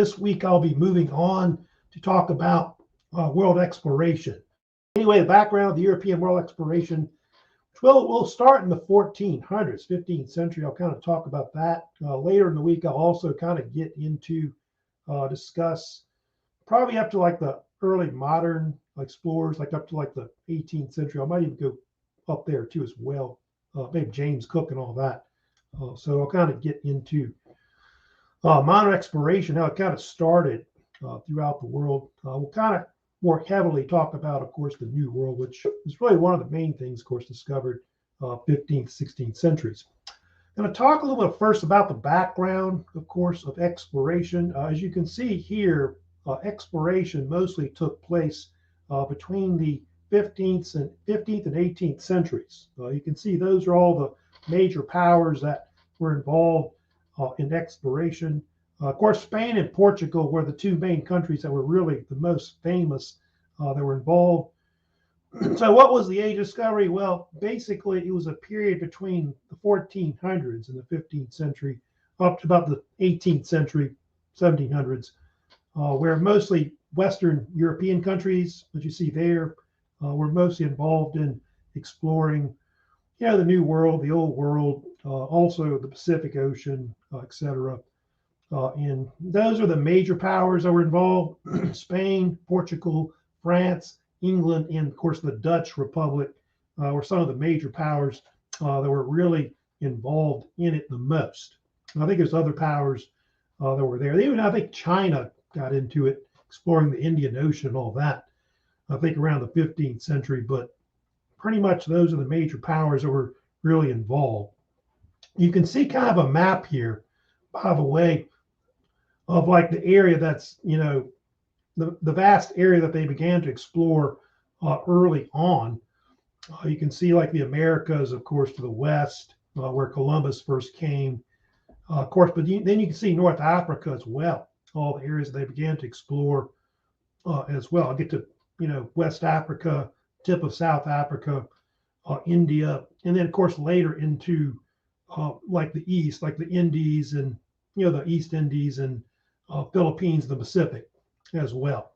This week I'll be moving on to talk about world exploration. Anyway, the background of the European world exploration, which will start in the 1400s, 15th century. I'll kind of talk about that. Later in the week, I'll also kind of get into discuss probably up to like the early modern explorers, like up to like the 18th century. I might even go up there too as well, maybe James Cook and all that. So I'll kind of get into modern exploration, how it kind of started throughout the world. We'll kind of more heavily talk about, of course, the New World, which is really one of the main things, of course, discovered 15th, 16th centuries. I'm going to talk a little bit first about the background, of course, of exploration. As you can see here, exploration mostly took place between the 15th and 18th centuries. You can see those are all the major powers that were involved in exploration. Of course, Spain and Portugal were the two main countries that were really the most famous that were involved. So what was the age of discovery? Well, basically, it was a period between the 1400s and the 15th century up to about the 18th century, 1700s, where mostly Western European countries, as you see there, were mostly involved in exploring, the New World, the Old World, also the Pacific Ocean, etc. And those are the major powers that were involved: Spain, Portugal, France, England, and of course the Dutch Republic were some of the major powers that were really involved in it the most. And I think there's other powers that were there. Even I think China got into it, exploring the Indian Ocean and all that. I think around the 15th century, but pretty much those are the major powers that were really involved. You can see kind of a map here, by the way, of like the area that's, the vast area that they began to explore early on. You can see like the Americas, of course, to the west, where Columbus first came, of course, but then you can see North Africa as well, all the areas they began to explore as well. I'll get to, West Africa, tip of South Africa, India, and then of course later into like the East, like the Indies and, the East Indies and Philippines, the Pacific as well.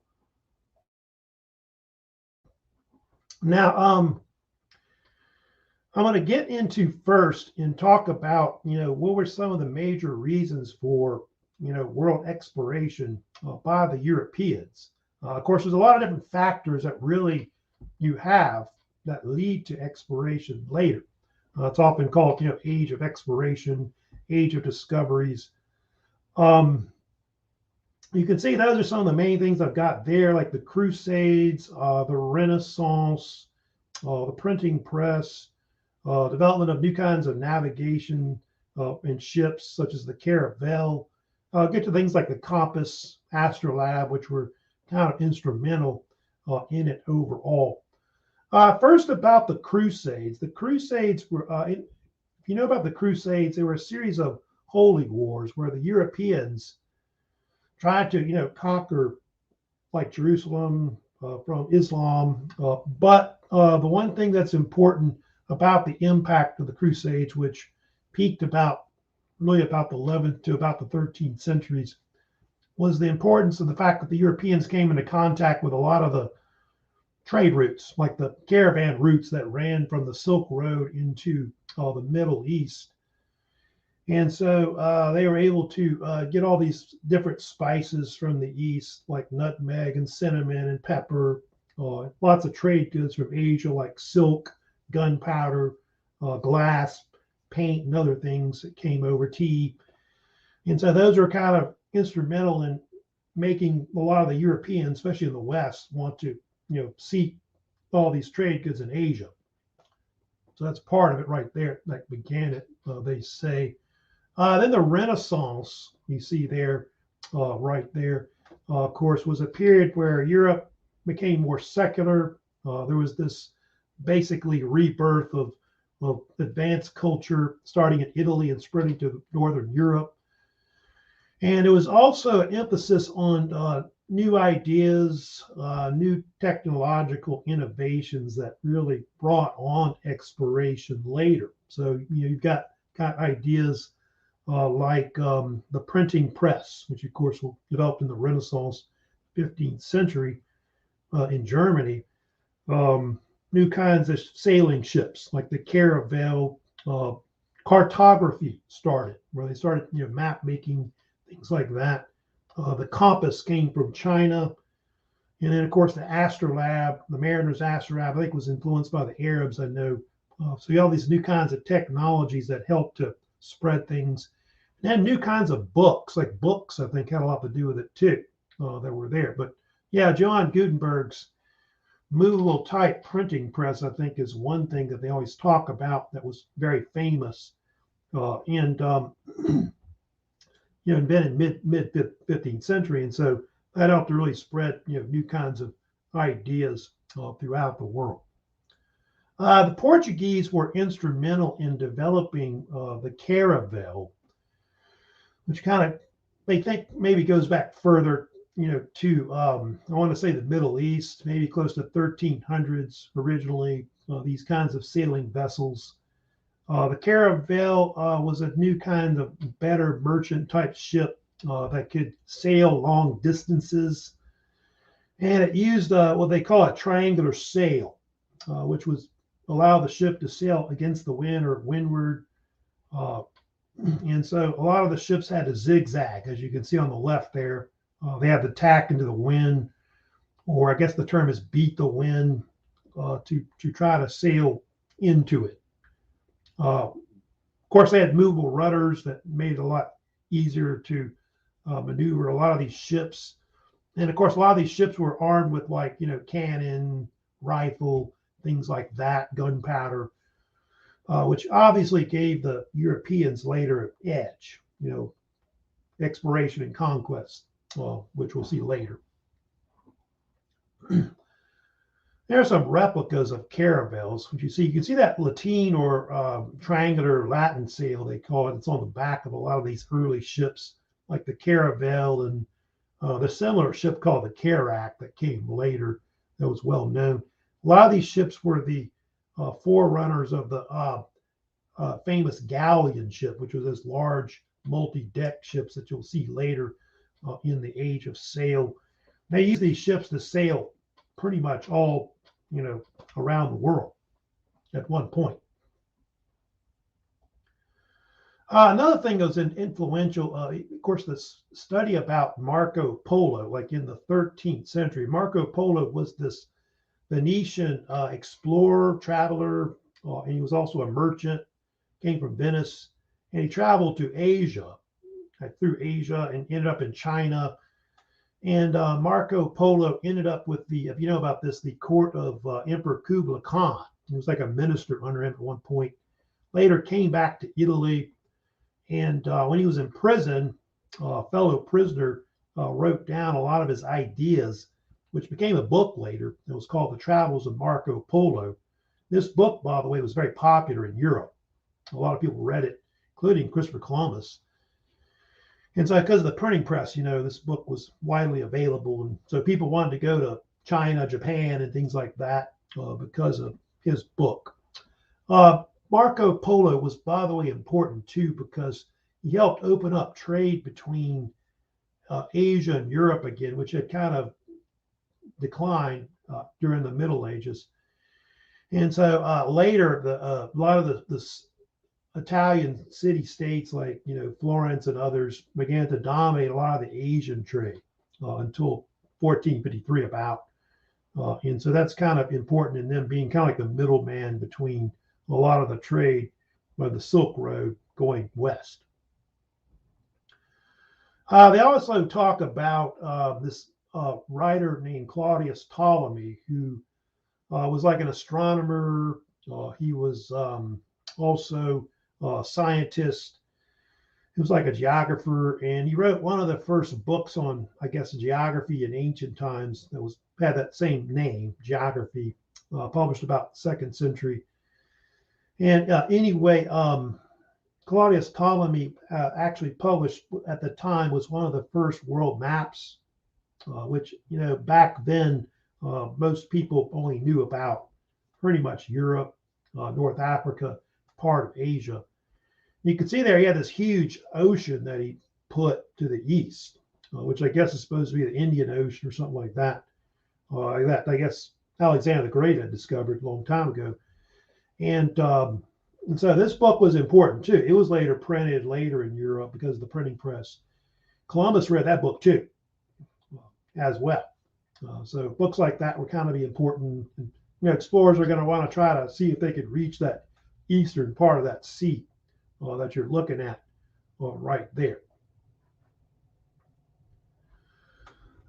Now, I'm going to get into first and talk about, what were some of the major reasons for, world exploration by the Europeans. Of course, there's a lot of different factors that really you have that lead to exploration later. It's often called, age of exploration, age of discoveries. You can see those are some of the main things I've got there, like the Crusades, the Renaissance, the printing press, development of new kinds of navigation in ships, such as the caravel. Get to things like the compass, astrolabe, which were kind of instrumental in it overall. First, about the Crusades. The Crusades were, if you know about the Crusades, they were a series of holy wars where the Europeans tried to, conquer like Jerusalem from Islam. But the one thing that's important about the impact of the Crusades, which peaked about the 11th to about the 13th centuries, was the importance of the fact that the Europeans came into contact with a lot of the trade routes, like the caravan routes that ran from the Silk Road into the Middle East. And so they were able to get all these different spices from the East, like nutmeg and cinnamon and pepper, lots of trade goods from Asia, like silk, gunpowder, glass, paint, and other things that came over, tea. And so those are kind of instrumental in making a lot of the Europeans, especially in the West, want to, seek all these trade goods in Asia. So that's part of it right there that began it, they say. Then the Renaissance, you see there, right there, of course, was a period where Europe became more secular. There was this basically rebirth of advanced culture starting in Italy and spreading to Northern Europe. And it was also an emphasis on new ideas, new technological innovations that really brought on exploration later. So, you've got ideas like the printing press, which of course was developed in the Renaissance 15th century in Germany. New kinds of sailing ships like the caravel. Cartography started, where they started, map making, things like that. The compass came from China, and then of course the astrolabe, the mariner's astrolabe, I think was influenced by the Arabs. I know. So you have all these new kinds of technologies that help to spread things. And then new kinds of books, like books, I think had a lot to do with it too, that were there. But yeah, John Gutenberg's movable type printing press, I think, is one thing that they always talk about that was very famous, and invented mid 15th century, and so that helped to really spread new kinds of ideas throughout the world. The Portuguese were instrumental in developing the caravel, which kind of they think maybe goes back further, to I want to say the Middle East, maybe close to 1300s originally. These kinds of sailing vessels. The caravel was a new kind of better merchant type ship that could sail long distances, and it used what they call a triangular sail, which was allow the ship to sail against the wind or windward. And so a lot of the ships had to zigzag, as you can see on the left there. They had to tack into the wind, or I guess the term is beat the wind, to try to sail into it. Of course, they had movable rudders that made it a lot easier to maneuver a lot of these ships. And of course, a lot of these ships were armed with cannon, rifle, things like that, gunpowder, which obviously gave the Europeans later an edge, exploration and conquest, which we'll see later. There are some replicas of caravels, which you can see that lateen or triangular Latin sail, they call it. It's on the back of a lot of these early ships, like the caravel, and the similar ship called the carack that came later, that was well known. A lot of these ships were the forerunners of the famous galleon ship, which was this large multi-deck ships that you'll see later in the age of sail. They used these ships to sail pretty much all, around the world at one point. Another thing that was influential, of course, this study about Marco Polo, like in the 13th century. Marco Polo was this Venetian explorer, traveler, and he was also a merchant, came from Venice, and he traveled to Asia, through Asia, and ended up in China. And Marco Polo ended up with if you know about this, the court of Emperor Kublai Khan. He was like a minister under him at one point. Later came back to Italy. And when he was in prison, a fellow prisoner wrote down a lot of his ideas, which became a book later. It was called The Travels of Marco Polo. This book, by the way, was very popular in Europe. A lot of people read it, including Christopher Columbus. And so because of the printing press, this book was widely available. And so people wanted to go to China, Japan, and things like that because of his book. Marco Polo was, by the way, important too, because he helped open up trade between Asia and Europe again, which had kind of declined during the Middle Ages. And so later, a lot of the Italian city-states like Florence and others began to dominate a lot of the Asian trade until 1453 about. And so that's kind of important in them being kind of like the middleman between a lot of the trade by the Silk Road going west. They also talk about this writer named Claudius Ptolemy, who was like an astronomer. He was also a scientist. He was like a geographer, and he wrote one of the first books on, I guess, geography in ancient times that had that same name, Geography, published about the 2nd century. And anyway, Claudius Ptolemy actually published at the time was one of the first world maps, which, back then, most people only knew about pretty much Europe, North Africa, part of Asia. You can see there he had this huge ocean that he put to the east, which I guess is supposed to be the Indian Ocean or something like that. That I guess Alexander the Great had discovered a long time ago. And so this book was important too. It was later printed later in Europe because of the printing press. Columbus read that book too, as well. So books like that were kind of be important. And, explorers are going to want to try to see if they could reach that eastern part of that sea that you're looking at right there.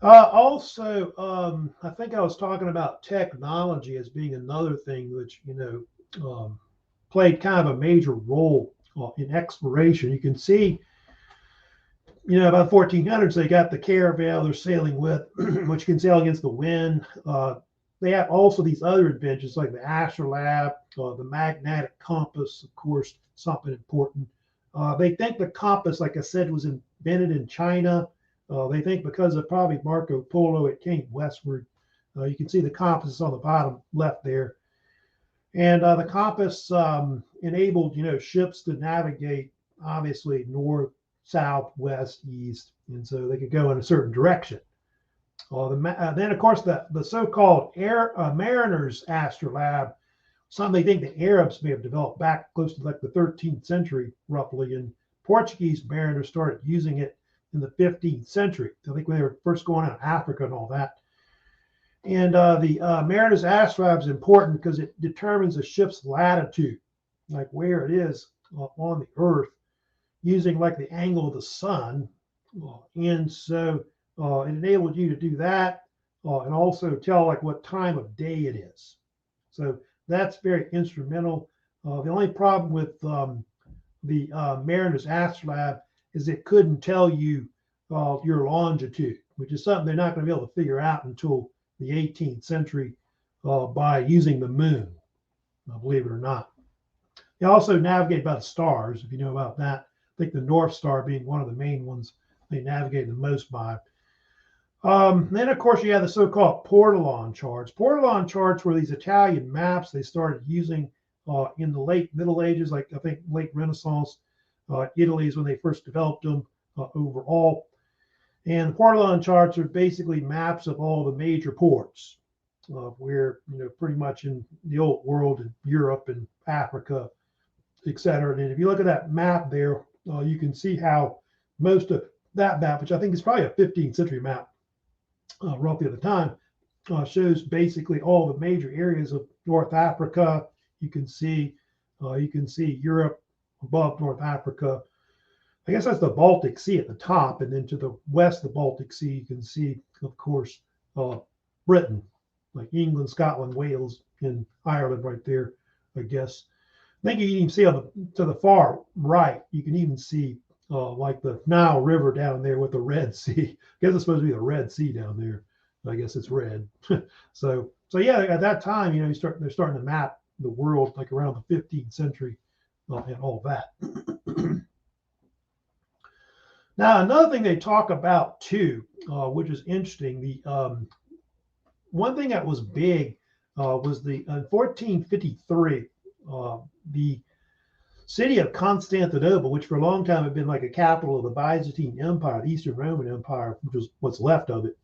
Also, I think I was talking about technology as being another thing which, played kind of a major role in exploration. You can see, about 1400s, they got the caravel they're sailing with, which can sail against the wind. They have also these other inventions like the astrolabe, the magnetic compass, of course, something important. They think the compass, like I said, was invented in China. They think because of probably Marco Polo, it came westward. You can see the compass on the bottom left there. And the compass enabled, ships to navigate, obviously, north, south, west, east. And so they could go in a certain direction. Then, of course, the so-called mariner's astrolabe, something they think the Arabs may have developed back close to like the 13th century, roughly. And Portuguese mariners started using it in the 15th century. I think when they were first going out of Africa and all that. And the mariner's astrolabe is important because it determines a ship's latitude, like where it is on the Earth, using like the angle of the sun. And so it enabled you to do that and also tell like what time of day it is. So that's very instrumental. The only problem with the mariner's astrolabe is it couldn't tell you your longitude, which is something they're not going to be able to figure out until the 18th century by using the moon, believe it or not. They also navigate by the stars, if you know about that. I think the North Star being one of the main ones they navigate the most by. Then, of course, you have the so-called Portolan charts. Portolan charts were these Italian maps they started using in the late Middle Ages, like I think late Renaissance. Italy is when they first developed them overall. And the Portolan charts are basically maps of all the major ports where, pretty much in the old world, in Europe and Africa, etc. And if you look at that map there, you can see how most of that map, which I think is probably a 15th century map, roughly at the time, shows basically all the major areas of North Africa. You can see Europe above North Africa. I guess that's the Baltic Sea at the top, and then to the west of the Baltic Sea, you can see, of course, Britain, like England, Scotland, Wales, and Ireland right there, I guess. I think you can even see to the far right, you can even see like the Nile River down there with the Red Sea. I guess it's supposed to be the Red Sea down there. I guess it's red. So yeah, at that time, they're starting to map the world like around the 15th century and all that. Now, another thing they talk about too, which is interesting, the one thing that was big was in 1453, the city of Constantinople, which for a long time had been like a capital of the Byzantine Empire, the Eastern Roman Empire, which was what's left of it,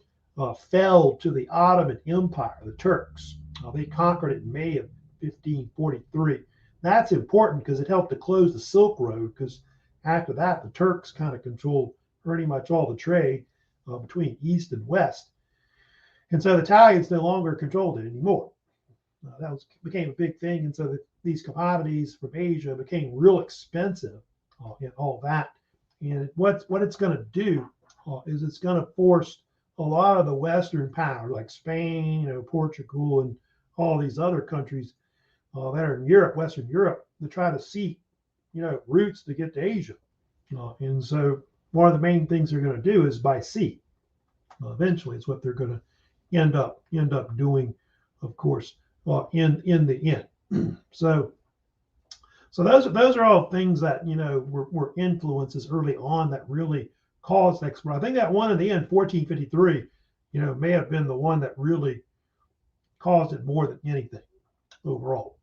fell to the Ottoman Empire, the Turks. They conquered it in May of 1543. That's important because it helped to close the Silk Road, because after that, the Turks kind of controlled pretty much all the trade between East and West. And so the Italians no longer controlled it anymore. That became a big thing. And so these commodities from Asia became real expensive and all that. And what it's going to do is it's going to force a lot of the Western powers like Spain, Portugal, and all these other countries that are in Europe, Western Europe, to try to seek, routes to get to Asia. And so one of the main things they're going to do is by sea. Eventually, it's what they're going to end up doing, of course, in the end. So those are all things that were influences early on that really caused exploration. I think that one in the end, 1453, may have been the one that really caused it more than anything overall.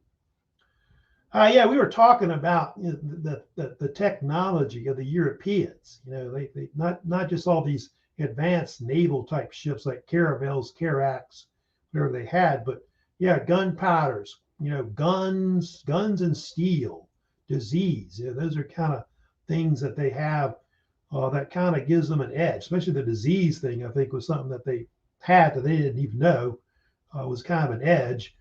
Yeah, we were talking about, you know, the technology of the Europeans. You know, they not just all these advanced naval type ships like caravels, carracks, whatever they had, but yeah, gunpowders. You know, guns and steel, disease. You know, those are kind of things that they have that kind of gives them an edge. Especially the disease thing, I think, was something that they had that they didn't even know was kind of an edge.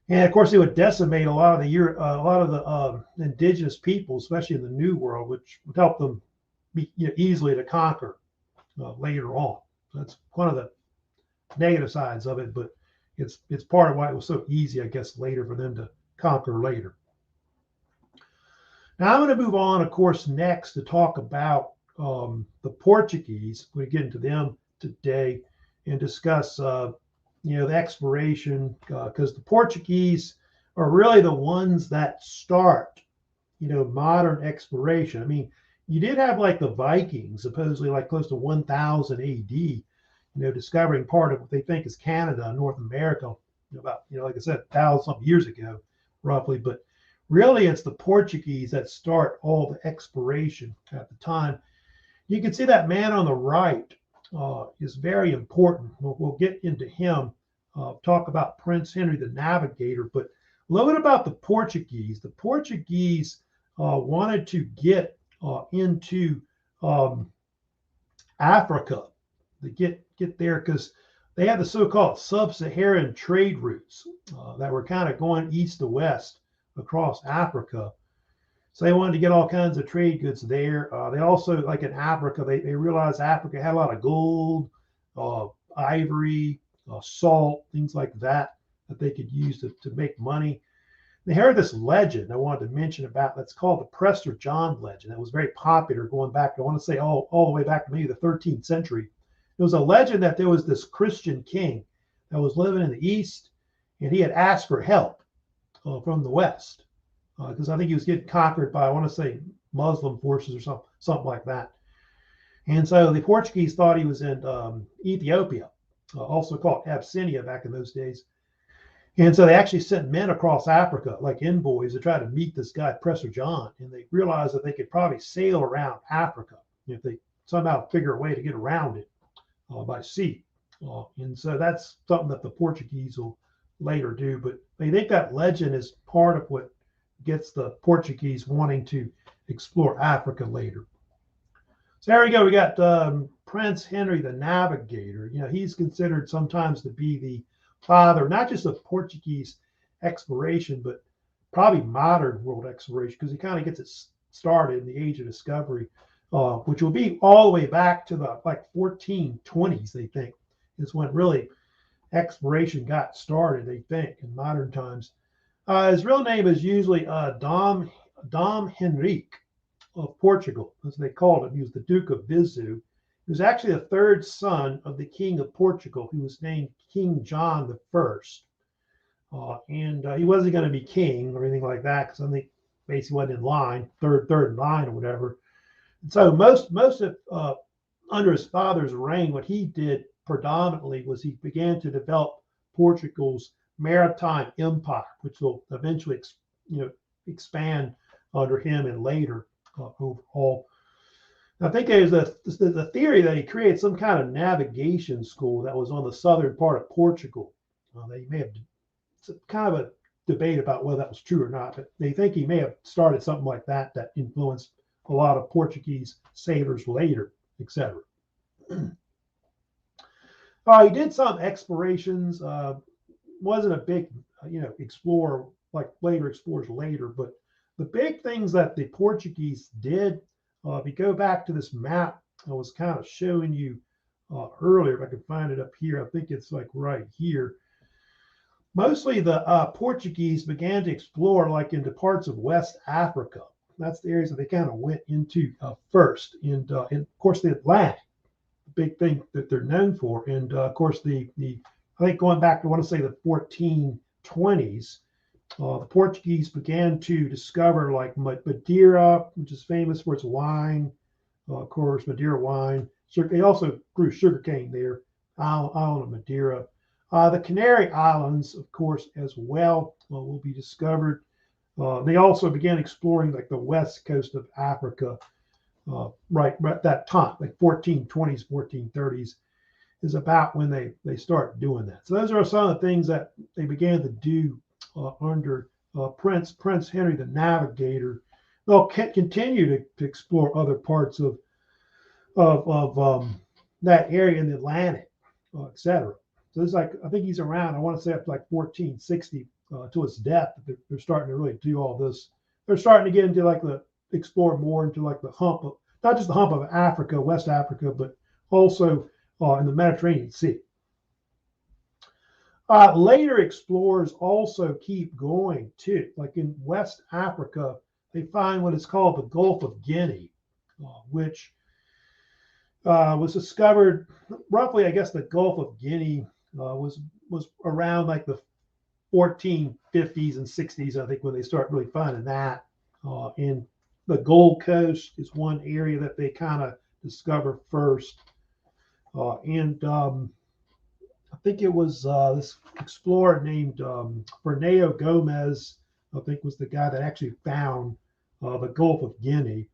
And of course, it would decimate a lot of the indigenous people, especially in the New World, which would help them be, you know, easily to conquer later on. So that's one of the negative sides of it, but it's part of why it was so easy, I guess, later for them to conquer later. Now I'm going to move on, of course, next to talk about the Portuguese. We get into them today and discuss you know, the exploration, because the Portuguese are really the ones that start, you know, modern exploration. I mean, you did have like the Vikings, supposedly like close to 1000 AD, you know, discovering part of what they think is Canada, North America, you know, about, you know, like I said, 1000 some years ago, roughly. But really, it's the Portuguese that start all the exploration at the time. You can see that man on the right is very important. We'll get into him, talk about Prince Henry the Navigator, but a little bit about the Portuguese. The Portuguese wanted to get into um, Africa, to get there because they had the so-called sub-Saharan trade routes that were kind of going east to west across Africa. So they wanted to get all kinds of trade goods there. They also, like in Africa, they realized Africa had a lot of gold, ivory, salt, things like that that they could use to make money. They heard this legend I wanted to mention about that's called the Prester John legend. That was very popular going back, I want to say all the way back to maybe the 13th century. It was a legend that there was this Christian king that was living in the East, and he had asked for help from the West because I think he was getting conquered by, I want to say, Muslim forces or something like that. And so the Portuguese thought he was in Ethiopia, also called Abyssinia back in those days. And so they actually sent men across Africa, like envoys, to try to meet this guy, Prester John. And they realized that they could probably sail around Africa if they somehow figure a way to get around it by sea. And so that's something that the Portuguese will later do. But they think that legend is part of what gets the Portuguese wanting to explore Africa later. So there we go. We got Prince Henry the Navigator. You know, he's considered sometimes to be the father, not just of Portuguese exploration, but probably modern world exploration, because he kind of gets it started in the Age of Discovery, which will be all the way back to the like 1420s. They think is when really exploration got started. They think in modern times. His real name is usually Dom Henrique of Portugal, as they called him. He was the Duke of Viseu. He was actually the third son of the King of Portugal, who was named King John the First. And he wasn't going to be king or anything like that because I think basically wasn't in line, third in line or whatever. And so most of under his father's reign, what he did predominantly was he began to develop Portugal's maritime empire, which will eventually, you know, expand under him and later overall. I think there's the theory that he created some kind of navigation school that was on the southern part of Portugal. They may have, it's kind of a debate about whether that was true or not, but they think he may have started something like that that influenced a lot of Portuguese sailors later, etc. He did some explorations. Wasn't a big, you know, explorer like later explorers later, but the big things that the Portuguese did, if you go back to this map I was kind of showing you earlier, if I can find it up here, I think it's like right here. Mostly the Portuguese began to explore like into parts of West Africa. That's the areas that they kind of went into first. And of course, the Atlantic, the big thing that they're known for. And of course, the I think going back to, I want to say the 1420s, the Portuguese began to discover like Madeira, which is famous for its wine. Of course, Madeira wine. They also grew sugarcane there, island of Madeira. The Canary Islands, of course, as well, will be discovered. They also began exploring like the west coast of Africa, right at that time, like 1420s, 1430s is about when they start doing that. So those are some of the things that they began to do under Prince Henry the Navigator. They'll continue to explore other parts of that area in the Atlantic, etc. So it's like I think he's around. I want to say up to like 1460 to his death. They're starting to really do all this. They're starting to get into like the explore more into like the hump of not just the hump of Africa, West Africa, but also in the Mediterranean Sea. Later explorers also keep going too. Like in West Africa, they find what is called the Gulf of Guinea, which was discovered roughly. I guess the Gulf of Guinea was around like the 1450s and 60s. I think when they start really finding that. And the Gold Coast is one area that they kind of discover first. And I think it was this explorer named Bernardo Gomez, I think was the guy that actually found the Gulf of Guinea.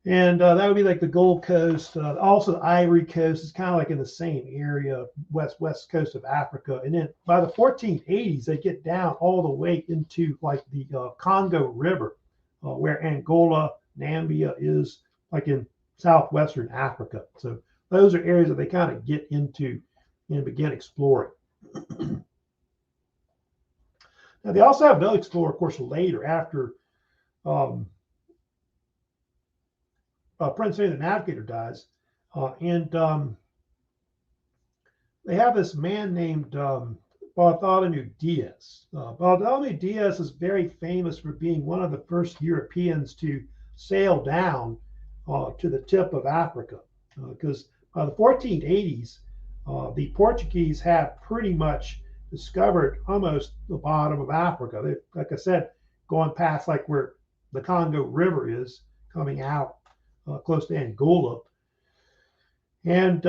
And that would be like the Gold Coast, also the Ivory Coast is kind of like in the same area, west coast of Africa. And then by the 1480s, they get down all the way into like the Congo River, where Angola, Namibia is like in southwestern Africa. So those are areas that they kind of get into and begin exploring. Now they also have another explorer, of course, later after Prince Henry the Navigator dies, and they have this man named Bartholomew Diaz. Bartholomew Diaz is very famous for being one of the first Europeans to sail down to the tip of Africa, because by the 1480s, the Portuguese have pretty much discovered almost the bottom of Africa. They, like I said, going past like where the Congo River is coming out close to Angola. And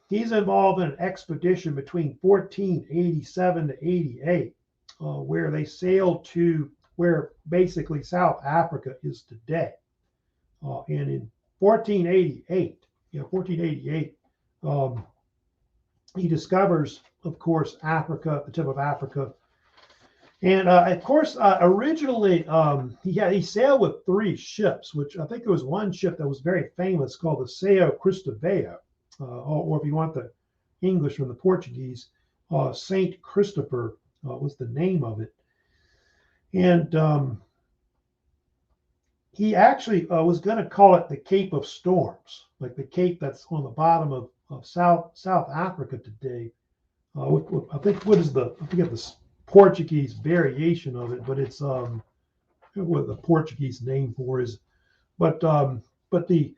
he's involved in an expedition between 1487 to 88, where they sailed to where basically South Africa is today. And in 1488, he discovers, of course, Africa, the tip of Africa. And of course, originally he sailed with 3 ships, which I think there was one ship that was very famous called the Sao Cristóvão, or if you want the English from the Portuguese, Saint Christopher was the name of it. And he actually was going to call it the Cape of Storms, like the cape that's on the bottom of South Africa today. I think I forget the Portuguese variation of it, but it's what the Portuguese name for is. But the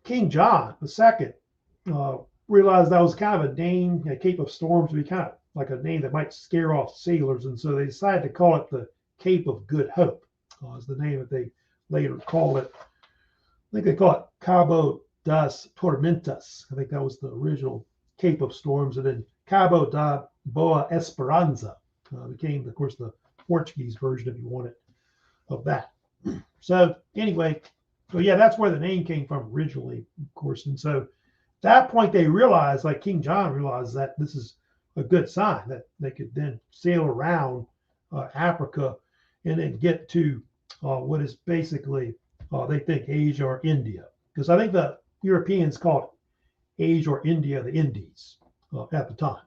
King John II realized that was kind of a name, Cape of Storms, would be kind of like a name that might scare off sailors, and so they decided to call it the Cape of Good Hope. Is the name that they later called it. I think they call it Cabo das Tormentas. I think that was the original Cape of Storms, and then Cabo da Boa Esperança became, of course, the Portuguese version, if you want it, of that. So anyway, so yeah, that's where the name came from originally, of course. And so at that point, they realized, like King John realized, that this is a good sign that they could then sail around Africa and then get to what is basically, they think, Asia or India. Because I think the Europeans called Asia or India the Indies at the time.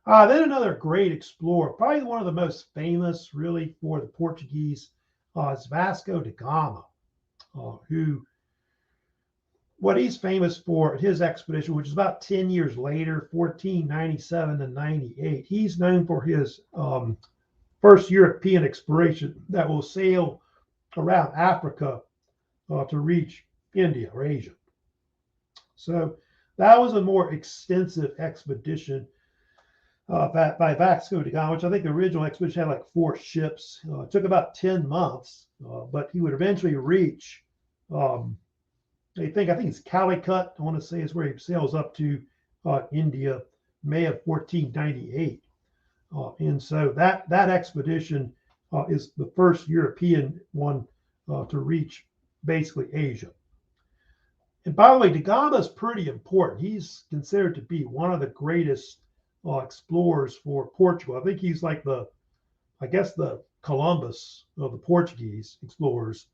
Then another great explorer, probably one of the most famous really for the Portuguese, is Vasco da Gama, who, what he's famous for, his expedition, which is about 10 years later, 1497 to 98, he's known for his first European exploration that will sail around Africa to reach India or Asia. So that was a more extensive expedition by Vasco da Gama, which I think the original expedition had like 4 ships. It took about 10 months, but he would eventually reach, I think it's Calicut, I want to say is where he sails up to India, May of 1498. And so that expedition is the first European one to reach basically Asia. And by the way, da Gama is pretty important. He's considered to be one of the greatest explorers for Portugal. I think he's like I guess the Columbus of the Portuguese explorers.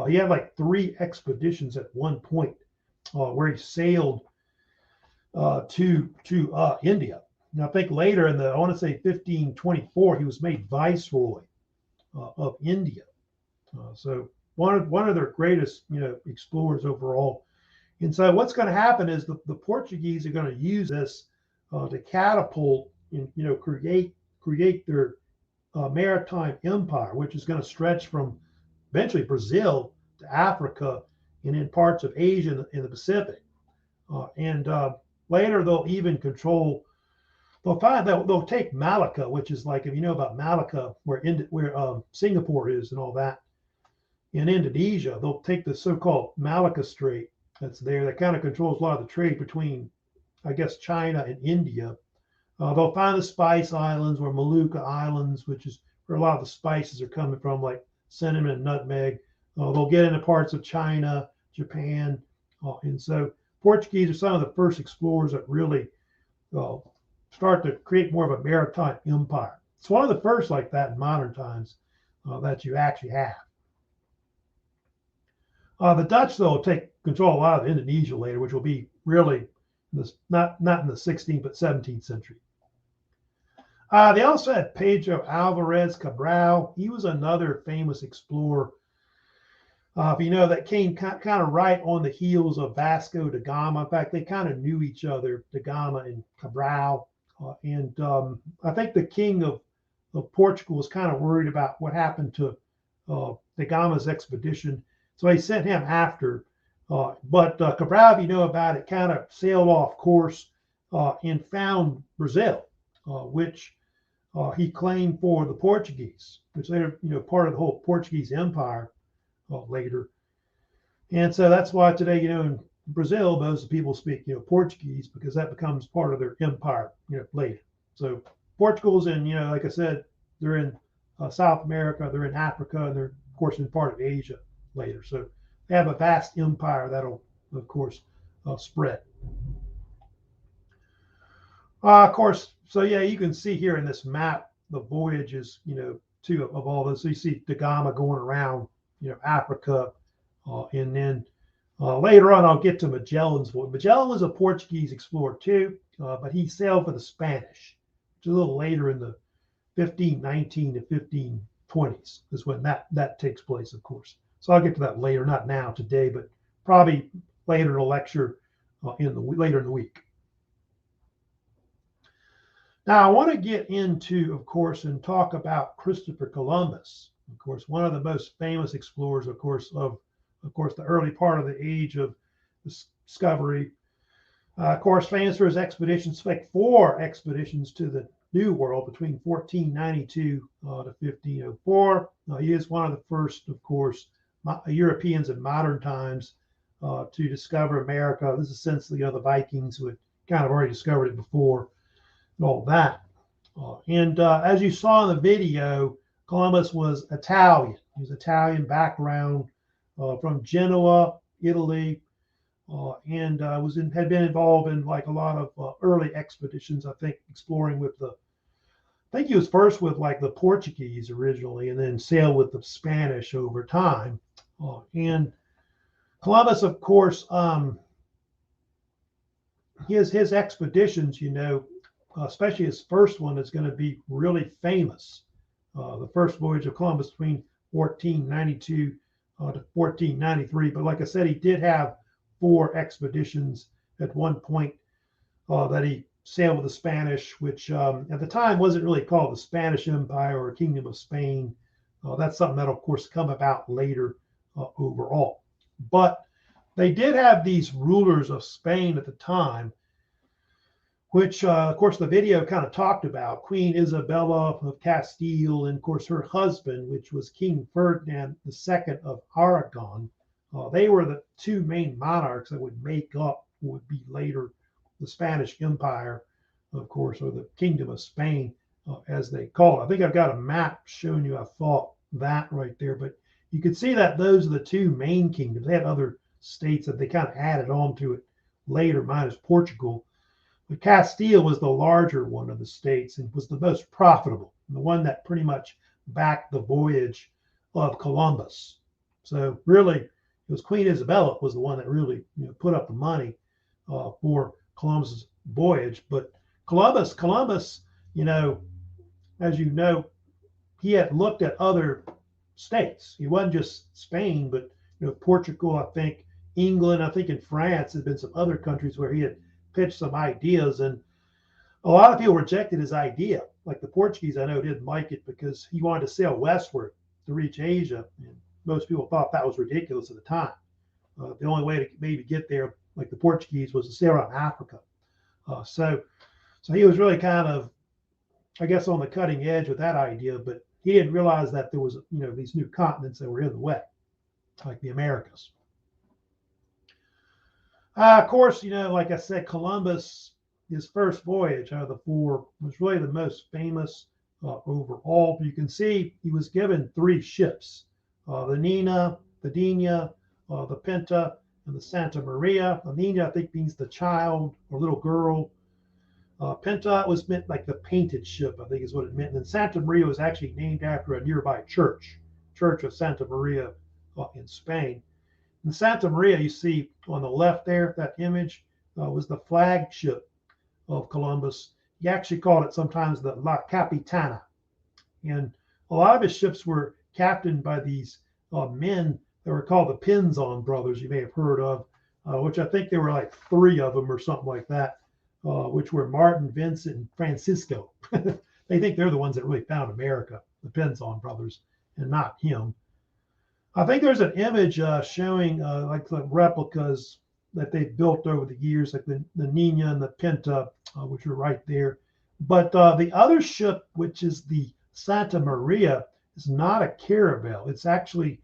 He had like 3 expeditions at one point where he sailed to India. And I think later I want to say 1524, he was made viceroy of India. So one of their greatest, explorers overall. And so what's going to happen is the Portuguese are going to use this to catapult and create their maritime empire, which is going to stretch from eventually Brazil to Africa and in parts of Asia and the Pacific. And later they'll even control. They'll take Malacca, which is like, if you know about Malacca, where Singapore is and all that, in Indonesia. They'll take the so-called Malacca Strait that's there that kind of controls a lot of the trade between, I guess, China and India. They'll find the Spice Islands or Molucca Islands, which is where a lot of the spices are coming from, like cinnamon and nutmeg. They'll get into parts of China, Japan, and so Portuguese are some of the first explorers that really start to create more of a maritime empire. It's one of the first like that in modern times that you actually have. The Dutch, though, will take control a lot of Indonesia later, which will be really not in the 16th but 17th century. They also had Pedro Alvarez Cabral. He was another famous explorer. That came kind of right on the heels of Vasco da Gama. In fact, they kind of knew each other, da Gama and Cabral. And I think the king of Portugal was kind of worried about what happened to da Gama's expedition. So he sent him after. But Cabral, if you know about it, kind of sailed off course and found Brazil, which he claimed for the Portuguese, which later, part of the whole Portuguese Empire later. And so that's why today, in Brazil, most people speak, Portuguese, because that becomes part of their empire, later. So Portugal's in, like I said, they're in South America, they're in Africa, and they're, of course, in part of Asia later. So they have a vast empire that'll, of course, spread. Of course, so yeah, you can see here in this map the voyages, of all this. So you see da Gama going around, Africa, and then later on I'll get to Magellan's voyage. Magellan was a Portuguese explorer too, but he sailed for the Spanish, which is a little later in the 1519 to 1520s is when that takes place, of course. So I'll get to that later, not now today, but probably later in a lecture later in the week. Now I want to get into, of course, and talk about Christopher Columbus. Of course, one of the most famous explorers, of course, the early part of the age of discovery. Of course, famous for his expeditions, like 4 expeditions to the New World between 1492 to 1504. He is one of the first, of course, Europeans in modern times to discover America. This is since the Vikings who had kind of already discovered it before and all that. As you saw in the video, Columbus was Italian. He was Italian background from Genoa, Italy, and had been involved in like a lot of early expeditions. I think exploring with I think he was first with like the Portuguese originally, and then sailed with the Spanish over time. And Columbus, of course, his expeditions, especially his first one, is going to be really famous. The first voyage of Columbus between 1492 to 1493. But like I said, he did have 4 expeditions at one point that he sailed with the Spanish, which at the time wasn't really called the Spanish Empire or Kingdom of Spain. That's something that'll, of course, come about later overall. But they did have these rulers of Spain at the time, which, of course, the video kind of talked about. Queen Isabella of Castile, and, of course, her husband, which was King Ferdinand II of Aragon. They were the 2 main monarchs that would make up what would be later the Spanish Empire, of course, or the Kingdom of Spain as they call it. I think I've got a map showing you, I thought, that right there. But you can see that those are the two main kingdoms. They had other states that they kind of added on to it later, minus Portugal. But Castile was the larger one of the states and was the most profitable, the one that pretty much backed the voyage of Columbus. So really, it was Queen Isabella was the one that really put up the money for Columbus's voyage. But Columbus, as you know, he had looked at other states. He wasn't just Spain, but Portugal, I think, England, I think in France, there's been some other countries where he had pitched some ideas, and a lot of people rejected his idea. Like the Portuguese, I know, didn't like it because he wanted to sail westward to reach Asia, and most people thought that was ridiculous at the time. The only way to maybe get there, like the Portuguese, was to sail around Africa. So he was really kind of, I guess, on the cutting edge with that idea, but he didn't realize that there was, these new continents that were in the way, like the Americas. Of course, like I said, Columbus, his first voyage out of the four, was really the most famous overall. You can see he was given 3 ships, the Nina, the Dina, the Pinta, and the Santa Maria. The Nina, I think, means the child or little girl. Pinta was meant like the painted ship, I think is what it meant. And then Santa Maria was actually named after a nearby church of Santa Maria in Spain. And Santa Maria, you see on the left there, that image was the flagship of Columbus. He actually called it sometimes the La Capitana. And a lot of his ships were captained by these men that were called the Pinzon brothers, you may have heard of, which I think there were like 3 of them or something like that, which were Martin, Vincent, and Francisco. They think they're the ones that really found America, the Pinzon brothers, and not him. I think there's an image showing like the replicas that they've built over the years, like the Nina and the Pinta, which are right there. But the other ship, which is the Santa Maria, is not a caravel. It's actually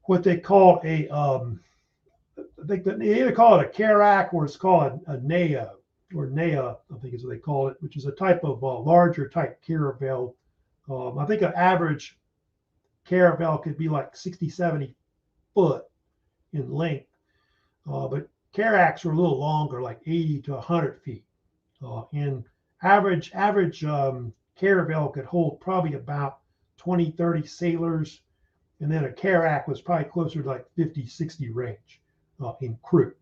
what they call a, I think they either call it a carack or it's called a nea, or nea, I think is what they call it, which is a type of larger type caravel. I think an average caravel could be like 60, 70 foot in length. But carracks are a little longer, like 80 to 100 feet. And average caravel could hold probably about 20, 30 sailors. And then a carack was probably closer to like 50, 60 range in crew.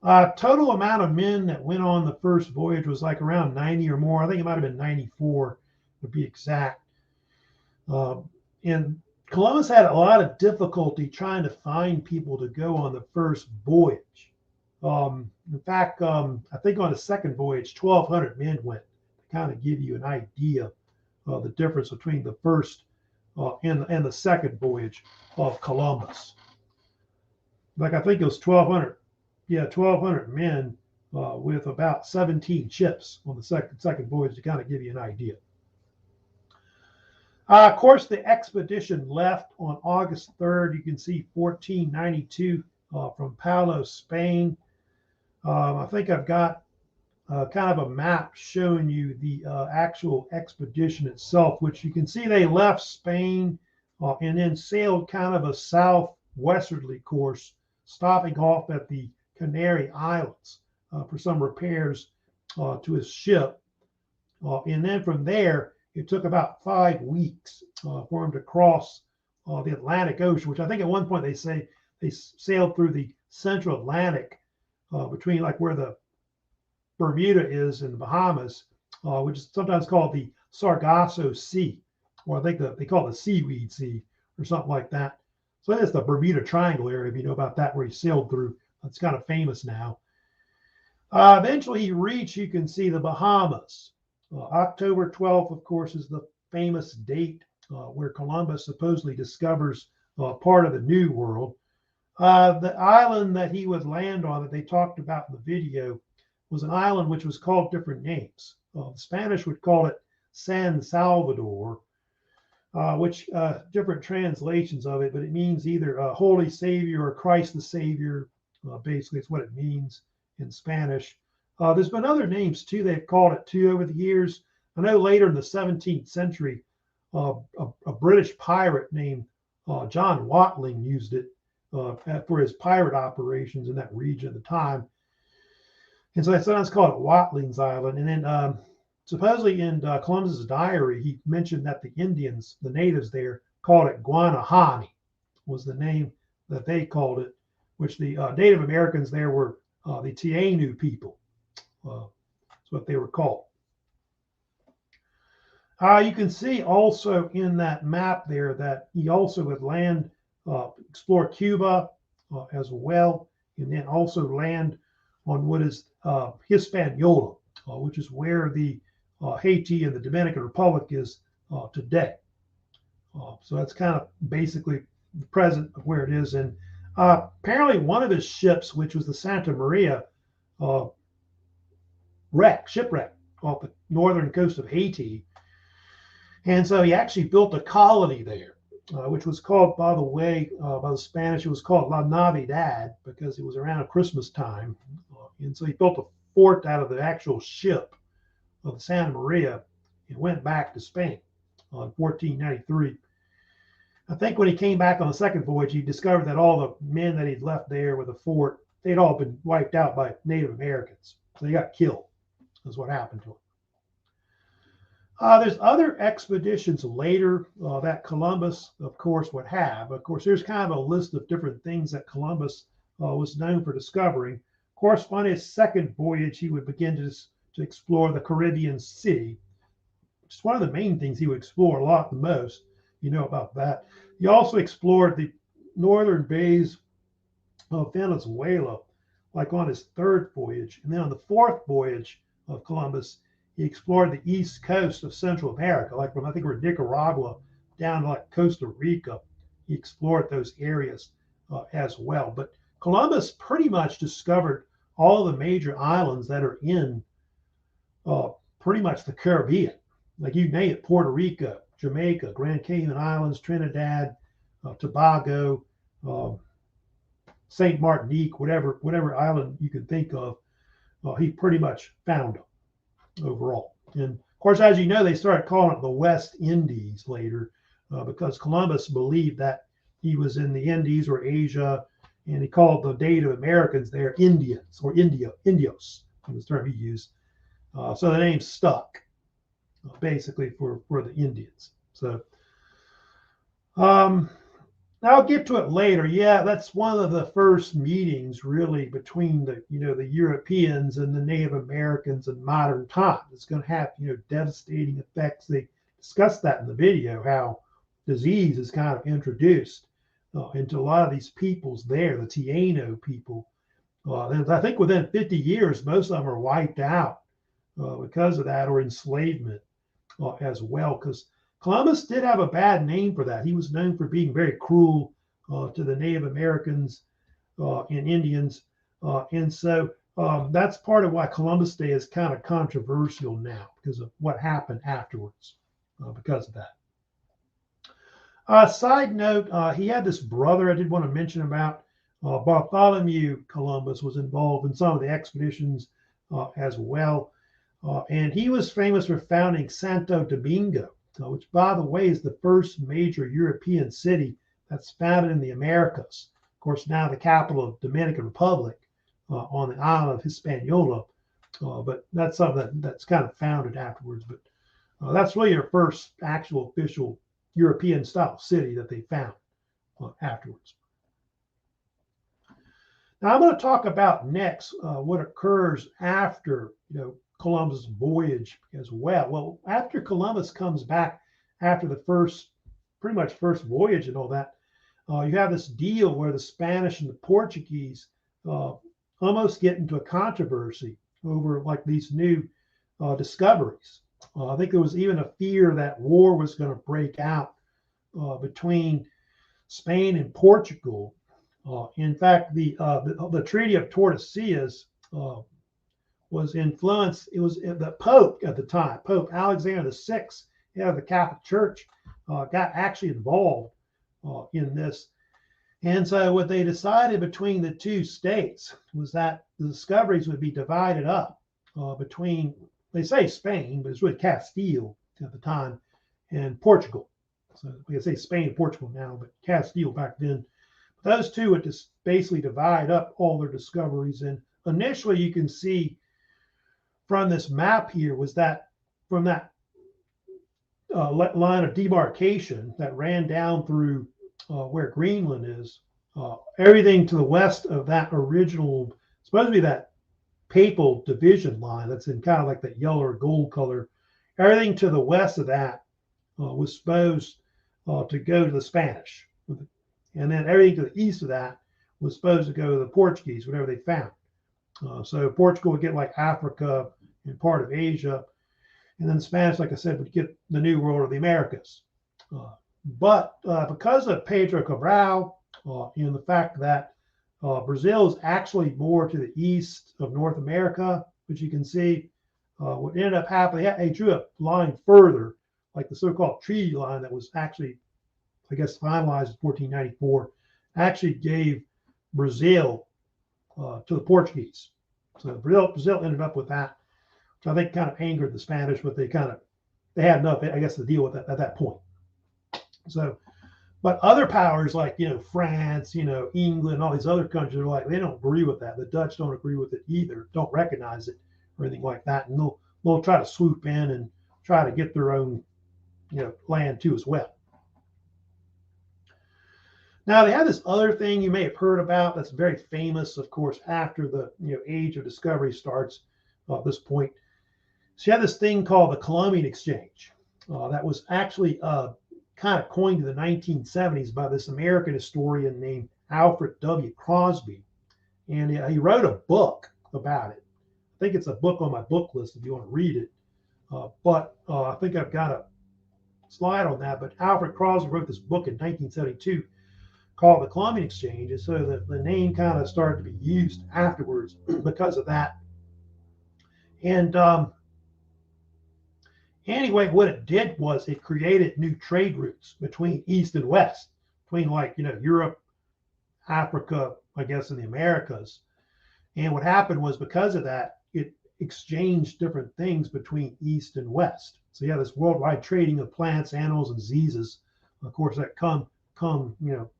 Total amount of men that went on the first voyage was like around 90 or more. I think it might have been 94 to be exact. And Columbus had a lot of difficulty trying to find people to go on the first voyage. In fact, I think on the second voyage, 1,200 men went, to kind of give you an idea of the difference between the first and the second voyage of Columbus. Like I think it was 1,200, 1,200 men with about 17 ships on the second voyage to kind of give you an idea. Of course, the expedition left on August 3rd. You can see 1492 from Palos, Spain. I think I've got kind of a map showing you the actual expedition itself, which you can see they left Spain and then sailed kind of a southwesterly course, stopping off at the Canary Islands for some repairs to his ship. And then from there, it took about 5 weeks for him to cross the Atlantic Ocean, which I think at one point they say they sailed through the central Atlantic between like where the Bermuda is in the Bahamas, which is sometimes called the Sargasso Sea, or I think they call it the Seaweed Sea or something like that. So that's the Bermuda Triangle area, if you know about that, where he sailed through. It's kind of famous now. Eventually he reached, you can see, the Bahamas. October 12th, of course, is the famous date where Columbus supposedly discovers part of the New World. The island that he would land on that they talked about in the video was an island which was called different names. The Spanish would call it San Salvador, which different translations of it, but it means either Holy Savior or Christ the Savior. Basically, it's what it means in Spanish. There's been other names too. They've called it too over the years. I know later in the 17th century, a British pirate named John Watling used it for his pirate operations in that region at the time. And so they sometimes call it Watling's Island. And then supposedly in Columbus's diary, he mentioned that the Indians, the natives there, called it Guanahani, was the name that they called it, which the Native Americans there were the Taino people. That's what they were called. You can see also in that map there that he also would land, explore Cuba as well, and then also land on what is Hispaniola, which is where the Haiti and the Dominican Republic is today. So that's kind of basically the present of where it is. And apparently one of his ships, which was the Santa Maria, shipwrecked off the northern coast of Haiti. And so he actually built a colony there, which was called, by the way, by the Spanish, it was called La Navidad because it was around Christmas time. And so he built a fort out of the actual ship of the Santa Maria and went back to Spain in 1493. I think when he came back on the second voyage, he discovered that all the men that he'd left there with the fort, they'd all been wiped out by Native Americans. So they got killed, is what happened to him. There's other expeditions later that Columbus, of course, would have. Of course, there's kind of a list of different things that Columbus was known for discovering. Of course, on his second voyage, he would begin to explore the Caribbean Sea, which is one of the main things he would explore a lot the most. You know about that. He also explored the northern bays of Venezuela, like on his third voyage. And then on the fourth voyage of Columbus, he explored the east coast of Central America, like from, I think, Nicaragua down to like Costa Rica. He explored those areas as well. But Columbus pretty much discovered all the major islands that are in pretty much the Caribbean. Like you name it, Puerto Rico, Jamaica, Grand Cayman Islands, Trinidad, Tobago, St. Martinique, whatever island you can think of, he pretty much found them overall. And of course, as you know, they started calling it the West Indies later because Columbus believed that he was in the Indies or Asia, and he called the Native Americans there Indians or Indios, was the term he used. So the name stuck basically for the Indians. So I'll get to it later. Yeah, that's one of the first meetings really between the Europeans and the Native Americans in modern time. It's going to have devastating effects. They discussed that in the video, how disease is kind of introduced into a lot of these peoples there, the Taino people. And I think within 50 years, most of them are wiped out because of that, or enslavement as well, because Columbus did have a bad name for that. He was known for being very cruel to the Native Americans and Indians. And so that's part of why Columbus Day is kind of controversial now because of what happened afterwards because of that. Side note, he had this brother I did want to mention about. Bartholomew Columbus was involved in some of the expeditions as well. And he was famous for founding Santo Domingo, which, by the way, is the first major European city that's founded in the Americas. Of course, now the capital of Dominican Republic on the island of Hispaniola. But that's something that's kind of founded afterwards. But that's really their first actual official European-style city that they found afterwards. Now I'm going to talk about next what occurs after Columbus' voyage as well. Well, after Columbus comes back after the pretty much first voyage and all that, you have this deal where the Spanish and the Portuguese almost get into a controversy over like these new discoveries. I think there was even a fear that war was going to break out between Spain and Portugal. In fact, the Treaty of Tordesillas was influenced. It was the Pope at the time, Pope Alexander VI, head of the Catholic Church, got actually involved in this. And so what they decided between the two states was that the discoveries would be divided up between they say Spain, but it's really Castile at the time, and Portugal. So we can say Spain and Portugal now, but Castile back then. Those two would just basically divide up all their discoveries. And initially, you can see from this map here was that from that line of demarcation that ran down through where Greenland is, everything to the west of that original, supposed to be that papal division line that's in kind of like that yellow or gold color, everything to the west of that was supposed to go to the Spanish. And then everything to the east of that was supposed to go to the Portuguese, whatever they found. So Portugal would get like Africa and part of Asia. And then the Spanish, like I said, would get the New World or the Americas. But because of Pedro Cabral and the fact that Brazil is actually more to the east of North America, which you can see, what ended up happening, they drew a line further, like the so-called treaty line that was actually, I guess, finalized in 1494, actually gave Brazil to the Portuguese. So Brazil ended up with that, which I think kind of angered the Spanish, but they had enough, I guess, to deal with that at that point. So, but other powers like, France, England, all these other countries are like, they don't agree with that. The Dutch don't agree with it either, don't recognize it or anything like that. And they'll try to swoop in and try to get their own, land too as well. Now they have this other thing you may have heard about that's very famous, of course, after the age of discovery starts at this point. So you have this thing called the Columbian Exchange that was actually kind of coined in the 1970s by this American historian named Alfred W. Crosby. And he wrote a book about it. I think it's a book on my book list if you want to read it. But I think I've got a slide on that. But Alfred Crosby wrote this book in 1972 called the Columbian Exchange. And so the name kind of started to be used afterwards because of that. And anyway, what it did was it created new trade routes between East and West, between Europe, Africa, I guess, and the Americas. And what happened was because of that, it exchanged different things between East and West. So you have this worldwide trading of plants, animals, and diseases, of course, that come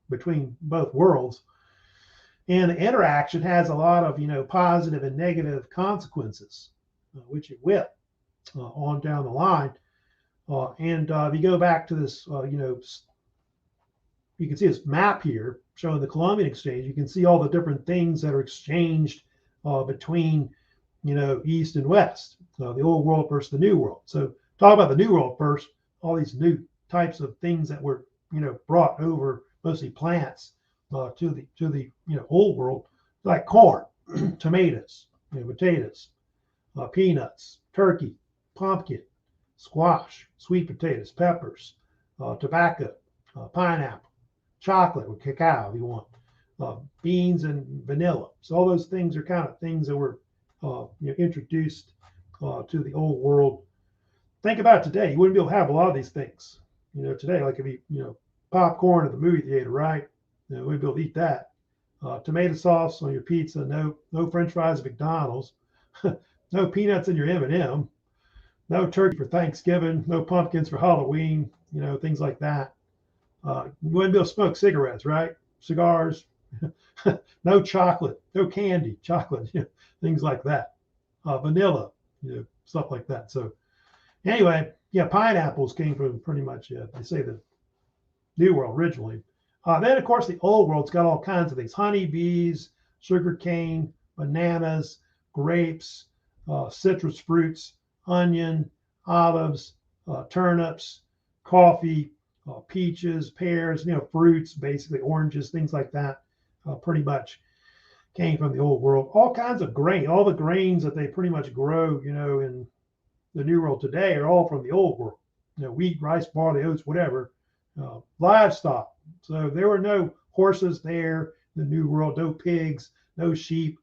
between both worlds. And the interaction has a lot of positive and negative consequences, which it will. On down the line. And if you go back to this, you can see this map here showing the Columbian Exchange. You can see all the different things that are exchanged between, East and West, the old world versus the new world. So talk about the new world first, all these new types of things that were, brought over, mostly plants, to the old world, like corn, tomatoes, potatoes, peanuts, turkey, pumpkin, squash, sweet potatoes, peppers, tobacco, pineapple, chocolate or cacao if you want, beans and vanilla. So all those things are kind of things that were introduced to the old world. Think about it today. You wouldn't be able to have a lot of these things. Today, like if you popcorn at the movie theater, right? We wouldn't be able to eat that. Tomato sauce on your pizza, no French fries at McDonald's, no peanuts in your M&M. No turkey for Thanksgiving, no pumpkins for Halloween, things like that. You wouldn't be able to smoke cigarettes, right? Cigars, no chocolate, no candy, chocolate, things like that. Vanilla, stuff like that. So anyway, pineapples came from pretty much, they say the New World originally. Then, of course, the Old World's got all kinds of things. Honeybees, sugar cane, bananas, grapes, citrus fruits, onion, olives, turnips, coffee, peaches, pears, fruits, basically oranges, things like that, pretty much came from the old world. All kinds of grain, all the grains that they pretty much grow, in the New World today are all from the old world. Wheat, rice, barley, oats, whatever. Livestock. So there were no horses there in the New World, no pigs, no sheep,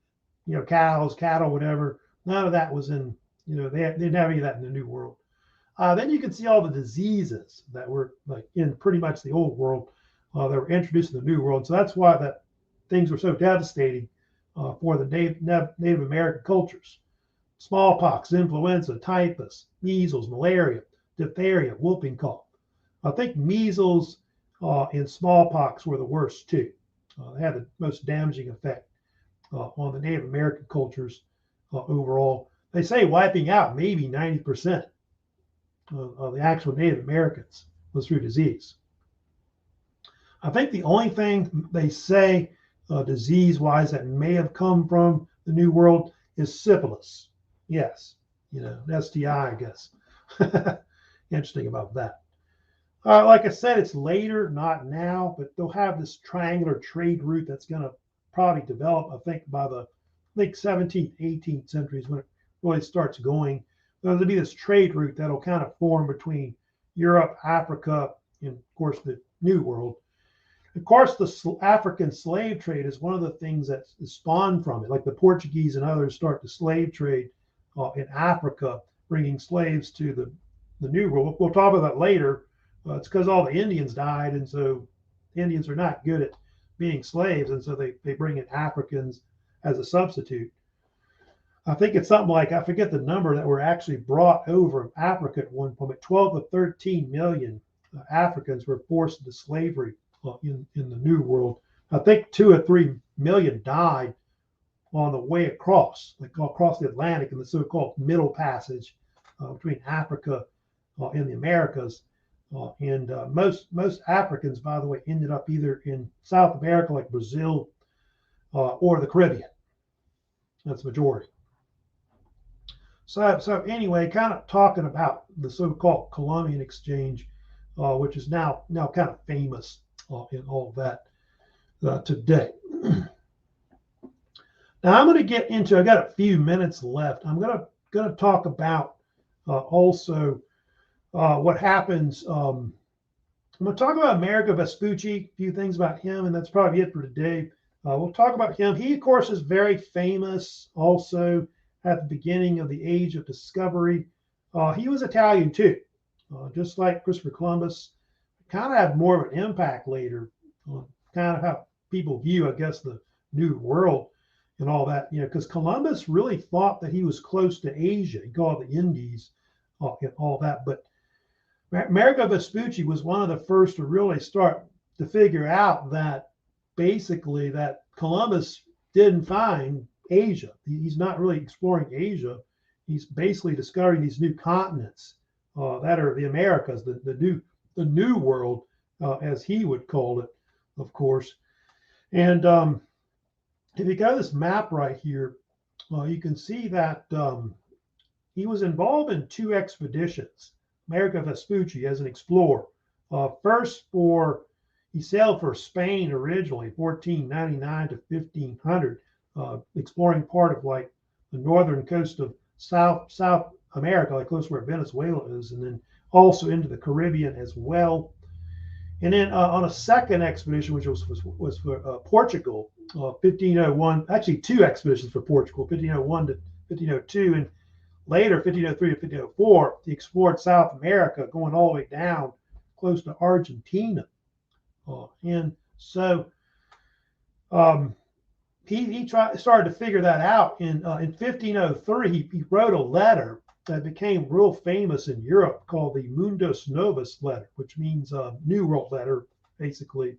cows, cattle, whatever. None of that was in, they didn't have any of that in the New World. Then you can see all the diseases that were like in pretty much the old world that were introduced in the New World. So that's why that things were so devastating for the Native American cultures. smallpox, influenza, typhus, measles, malaria, diphtheria, whooping cough. I think measles and smallpox were the worst too. They had the most damaging effect on the Native American cultures overall. They say wiping out maybe 90% of the actual Native Americans was through disease. I think the only thing they say disease-wise that may have come from the New World is syphilis. Yes, an STI, I guess. Interesting about that. Like I said, it's later, not now, but they'll have this triangular trade route that's going to probably develop, I think, by the 17th, 18th centuries when it really starts going. There'll be this trade route that'll kind of form between Europe, Africa, and of course the New World. Of course, the African slave trade is one of the things that is spawned from it. Like the Portuguese and others start the slave trade in Africa, bringing slaves to the New World. We'll talk about that later. It's because all the Indians died, and so Indians are not good at being slaves, and so they bring in Africans as a substitute. I think it's something like, I forget the number that were actually brought over from Africa at one point, but 12 to 13 million Africans were forced into slavery in the New World. I think 2 or 3 million died on the way across, like across the Atlantic in the so-called Middle Passage between Africa and the Americas. And most Africans, by the way, ended up either in South America, like Brazil, or the Caribbean. That's the majority. So anyway, kind of talking about the so-called Columbian exchange, which is now kind of famous in all of that today. Now I'm going to get into, I got a few minutes left. I'm going to talk about also what happens. I'm going to talk about Amerigo Vespucci, a few things about him, and that's probably it for today. We'll talk about him. He, of course, is very famous also at the beginning of the Age of Discovery. He was Italian too, just like Christopher Columbus. Kind of had more of an impact later on kind of how people view, I guess, the New World and all that, because Columbus really thought that he was close to Asia. He called it the Indies and all that. But Amerigo Vespucci was one of the first to really start to figure out that basically that Columbus didn't find Asia. He's not really exploring Asia. He's basically discovering these new continents that are the Americas, the New World, as he would call it, of course. And if you got this map right here, you can see that he was involved in 2 expeditions. Amerigo Vespucci as an explorer. First he sailed for Spain originally, 1499 to 1500, exploring part of like the northern coast of South America, like close where Venezuela is, and then also into the Caribbean as well. And then on a second expedition, which was for Portugal, 1501, actually 2 expeditions for Portugal, 1501 to 1502, and later 1503 to 1504, he explored South America, going all the way down close to Argentina. And so he started to figure that out. In 1503, he wrote a letter that became real famous in Europe called the Mundus Novus letter, which means New World letter, basically.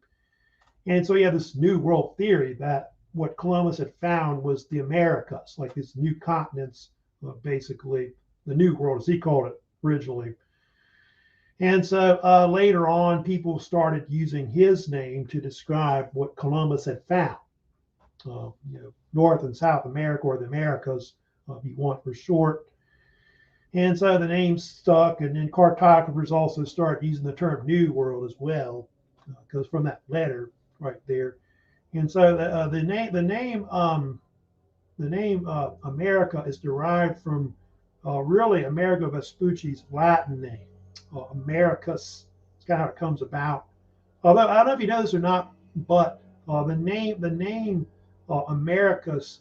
And so he had this New World theory that what Columbus had found was the Americas, like these new continents, basically the New World, as he called it originally. And so later on, people started using his name to describe what Columbus had found. North and South America, or the Americas, if you want for short. And so the name stuck, and then cartographers also started using the term New World as well, because from that letter right there. And so the name America is derived from really Amerigo Vespucci's Latin name, Americus. It's kind of how it comes about. Although I don't know if you know this or not, but the name Americus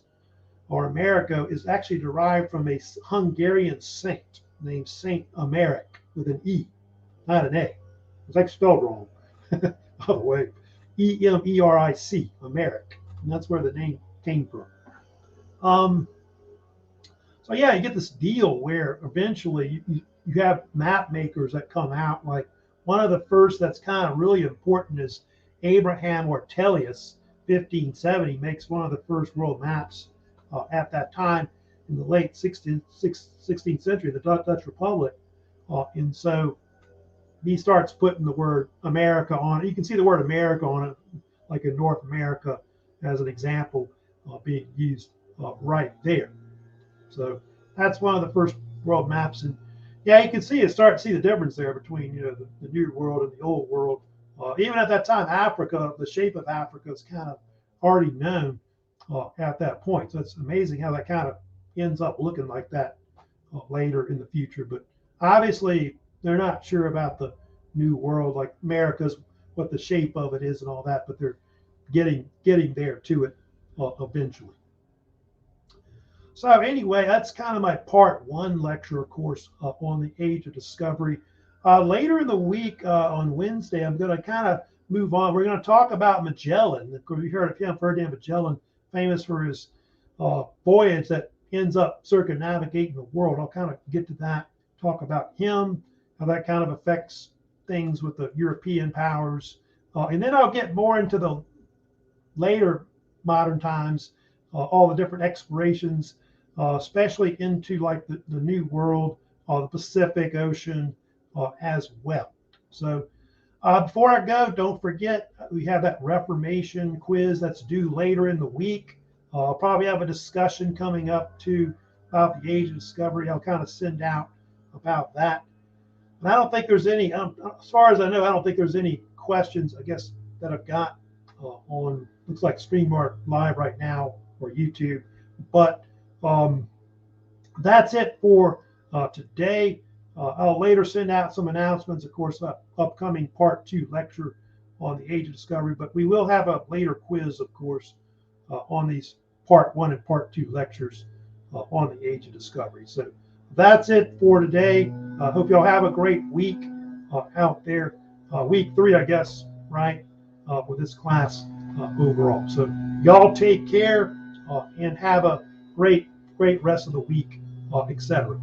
or Amerigo is actually derived from a Hungarian saint named Saint Emeric with an E, not an A. It's like spelled wrong. By the way, Emeric, Emeric, and that's where the name came from. So yeah, you get this deal where eventually you have map makers that come out. Like one of the first that's kind of really important is Abraham Ortelius, 1570, makes one of the first world maps at that time in the late 16th century, the Dutch Republic. And so he starts putting the word America on it. You can see the word America on it, like in North America, as an example being used right there. So that's one of the first world maps, and yeah, you can start to see the difference there between the New World and the Old World. Even at that time, Africa, the shape of Africa is kind of already known at that point. So it's amazing how that kind of ends up looking like that later in the future. But obviously, they're not sure about the New World, like America's, what the shape of it is and all that. But they're getting there to it eventually. So anyway, that's kind of my part one lecture, of course, on the Age of Discovery. Later in the week, on Wednesday, I'm going to kind of move on. We're going to talk about Magellan. Of course, you heard of Ferdinand Magellan, famous for his voyage that ends up circumnavigating the world. I'll kind of get to that, talk about him, how that kind of affects things with the European powers. And then I'll get more into the later modern times, all the different explorations, especially into like the New World, the Pacific Ocean as well. So before I go, don't forget we have that Reformation quiz that's due later in the week. I'll probably have a discussion coming up too about the Age of Discovery. I'll kind of send out about that. And I don't think there's any, as far as I know, I don't think there's any questions, I guess, that I've got on, looks like StreamYard Live right now or YouTube. But that's it for today. I'll later send out some announcements, of course, upcoming part 2 lecture on the Age of Discovery. But we will have a later quiz, of course, on these part 1 and part 2 lectures on the Age of Discovery. So that's it for today. I hope y'all have a great week out there. Week 3, I guess, right, with this class overall. So y'all take care and have a great rest of the week, etc.